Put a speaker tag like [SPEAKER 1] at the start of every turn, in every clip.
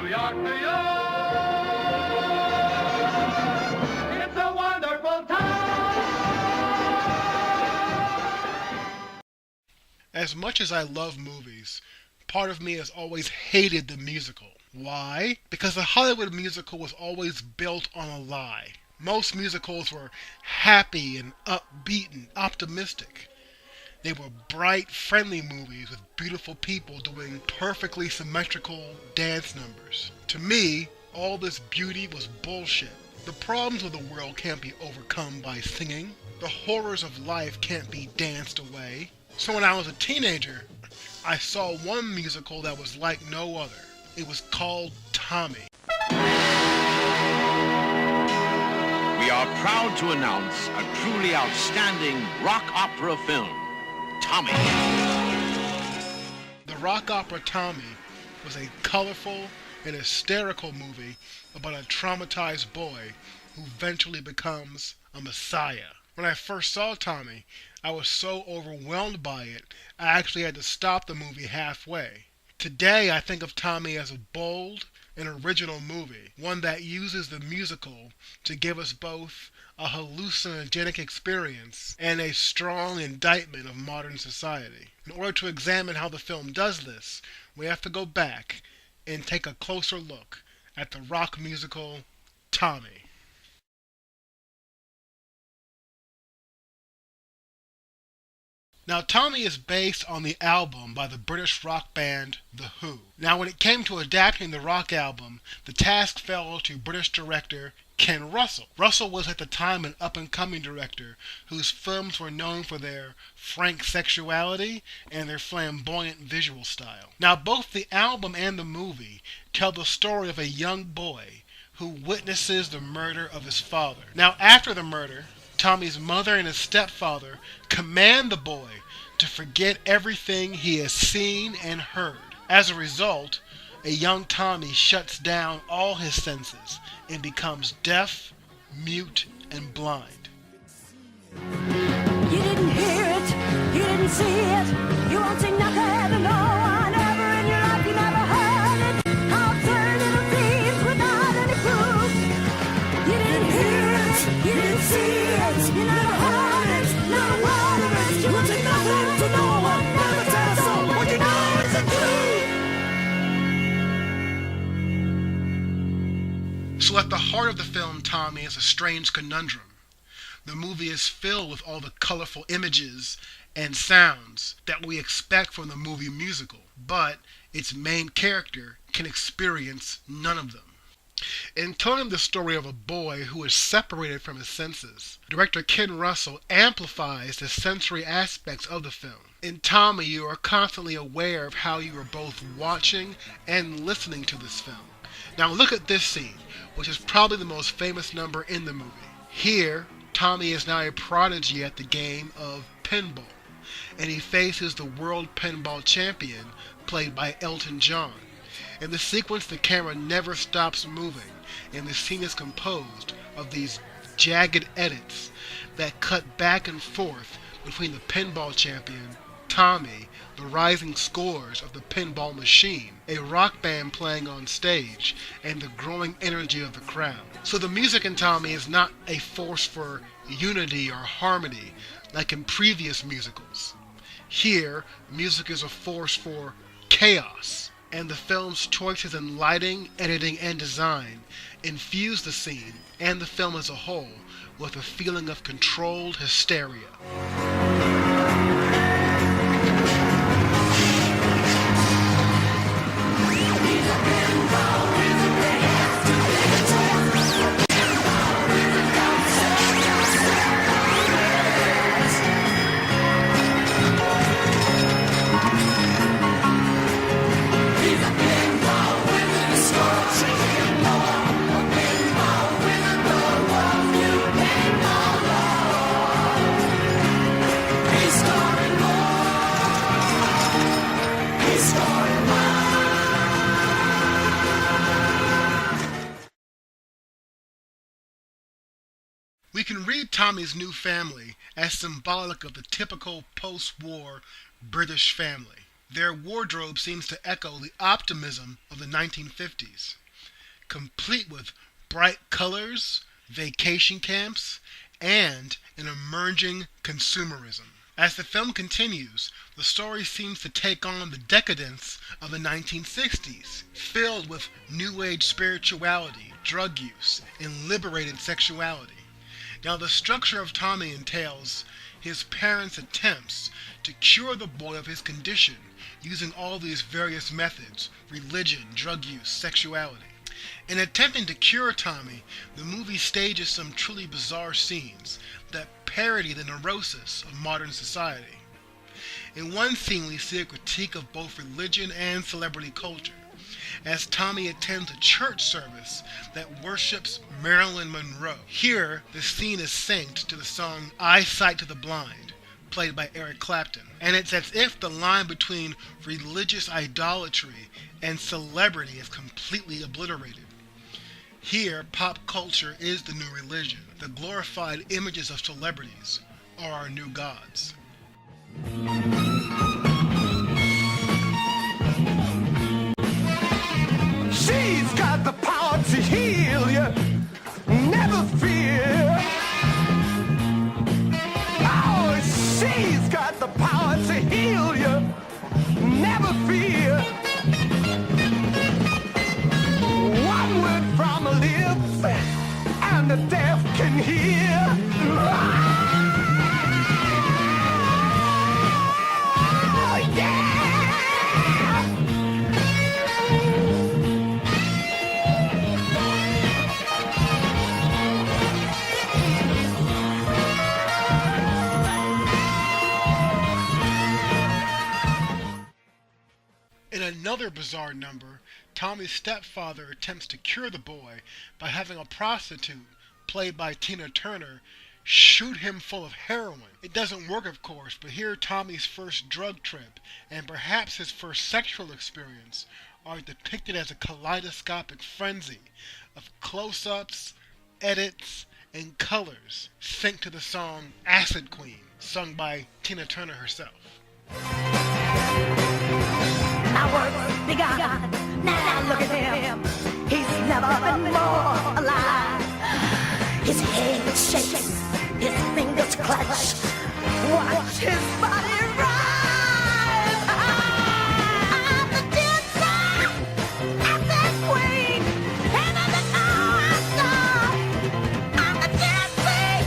[SPEAKER 1] New York, New York. It's a wonderful time.
[SPEAKER 2] As much as I love movies, part of me has always hated the musical. Why? Because the Hollywood musical was always built on a lie. Most musicals were happy and upbeat and optimistic. They were bright, friendly movies with beautiful people doing perfectly symmetrical dance numbers. To me, all this beauty was bullshit. The problems of the world can't be overcome by singing. The horrors of life can't be danced away. So when I was a teenager, I saw one musical that was like no other. It was called Tommy.
[SPEAKER 3] We are proud to announce a truly outstanding rock opera film, Tommy.
[SPEAKER 2] The rock opera Tommy was a colorful and hysterical movie about a traumatized boy who eventually becomes a messiah. When I first saw Tommy, I was so overwhelmed by it, I actually had to stop the movie halfway. Today, I think of Tommy as a bold and original movie, one that uses the musical to give us both a hallucinogenic experience and a strong indictment of modern society. In order to examine how the film does this, we have to go back and take a closer look at the rock musical Tommy. Now, Tommy is based on the album by the British rock band The Who. Now, when it came to adapting the rock album, the task fell to British director Ken Russell. Russell was at the time an up-and-coming director whose films were known for their frank sexuality and their flamboyant visual style. Now, both the album and the movie tell the story of a young boy who witnesses the murder of his father. Now, after the murder, Tommy's mother and his stepfather command the boy to forget everything he has seen and heard. As a result, a young Tommy shuts down all his senses and becomes deaf, mute, and blind.
[SPEAKER 4] You didn't hear it, you didn't see it, you won't see nothing to no one ever in your life, you never heard it. How absurd it'll seem without any proof. You didn't hear it, you didn't see it, you never heard it, not a word of it. You won't see nothing to no one, never tell a soul what you know is the truth.
[SPEAKER 2] So at the heart of the film Tommy is a strange conundrum. The movie is filled with all the colorful images and sounds that we expect from the movie musical, but its main character can experience none of them. In telling the story of a boy who is separated from his senses, director Ken Russell amplifies the sensory aspects of the film. In Tommy, you are constantly aware of how you are both watching and listening to this film. Now look at this scene, which is probably the most famous number in the movie. Here, Tommy is now a prodigy at the game of pinball, and he faces the world pinball champion, played by Elton John. In the sequence, the camera never stops moving, and the scene is composed of these jagged edits that cut back and forth between the pinball champion, Tommy, the rising scores of the pinball machine, a rock band playing on stage, and the growing energy of the crowd. So the music in Tommy is not a force for unity or harmony like in previous musicals. Here, music is a force for chaos, and the film's choices in lighting, editing, and design infuse the scene and the film as a whole with a feeling of controlled hysteria. We can read Tommy's new family as symbolic of the typical post-war British family. Their wardrobe seems to echo the optimism of the 1950s, complete with bright colors, vacation camps, and an emerging consumerism. As the film continues, the story seems to take on the decadence of the 1960s, filled with New Age spirituality, drug use, and liberated sexuality. Now, the structure of Tommy entails his parents' attempts to cure the boy of his condition using all these various methods: religion, drug use, sexuality. In attempting to cure Tommy, the movie stages some truly bizarre scenes that parody the neurosis of modern society. In one scene, we see a critique of both religion and celebrity culture, as Tommy attends a church service that worships Marilyn Monroe. Here, the scene is synced to the song "Eyesight to the Blind," played by Eric Clapton, and it's as if the line between religious idolatry and celebrity is completely obliterated. Here, pop culture is the new religion. The glorified images of celebrities are our new gods.
[SPEAKER 5] She's got the power to heal you. Never fear. Oh, she's got the power to heal you. Never fear. One word from her lips, and the deaf can hear. Oh, yeah!
[SPEAKER 2] In another bizarre number, Tommy's stepfather attempts to cure the boy by having a prostitute, played by Tina Turner, shoot him full of heroin. It doesn't work, of course, but here Tommy's first drug trip, and perhaps his first sexual experience, are depicted as a kaleidoscopic frenzy of close-ups, edits, and colors, synced to the song "Acid Queen," sung by Tina Turner herself.
[SPEAKER 4] Now work's begun. Now look at him. He's never been more alive. His head shakes, his fingers clutch. Watch his body rise. I'm the dancer, I'm that queen, and I'm the I'm the dancing,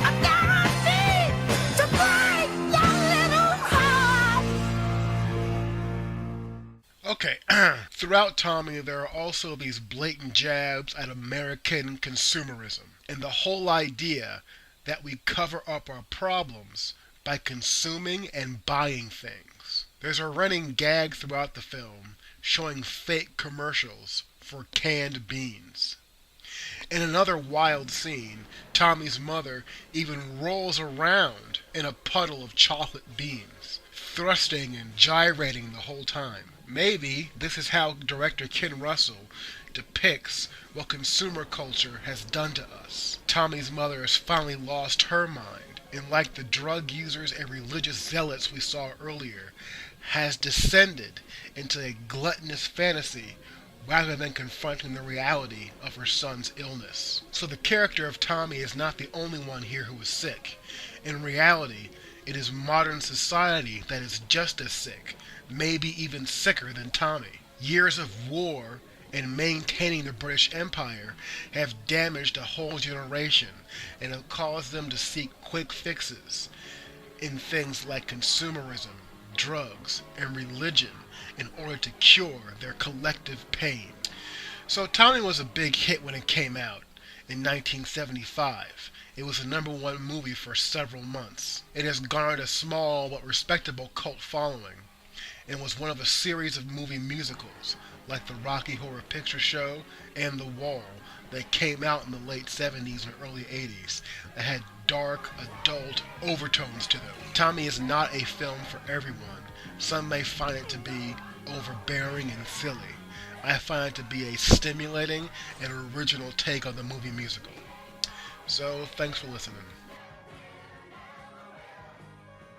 [SPEAKER 4] I'm guaranteed to break your little heart.
[SPEAKER 2] Okay, throughout Tommy, there are also these blatant jabs at American consumerism, and the whole idea that we cover up our problems by consuming and buying things. There's a running gag throughout the film showing fake commercials for canned beans. In another wild scene, Tommy's mother even rolls around in a puddle of chocolate beans, thrusting and gyrating the whole time. Maybe this is how director Ken Russell depicts what consumer culture has done to us. Tommy's mother has finally lost her mind, and like the drug users and religious zealots we saw earlier, has descended into a gluttonous fantasy rather than confronting the reality of her son's illness. So the character of Tommy is not the only one here who is sick. In reality, it is modern society that is just as sick, maybe even sicker than Tommy. Years of war and maintaining the British Empire have damaged a whole generation and have caused them to seek quick fixes in things like consumerism, drugs, and religion in order to cure their collective pain. So Tommy was a big hit when it came out in 1975. It was the #1 movie for several months. It has garnered a small but respectable cult following, and was one of a series of movie musicals like the Rocky Horror Picture Show and The Wall that came out in the late 70s and early 80s that had dark, adult overtones to them. Tommy is not a film for everyone. Some may find it to be overbearing and silly. I find it to be a stimulating and original take on the movie musical. So, thanks for listening.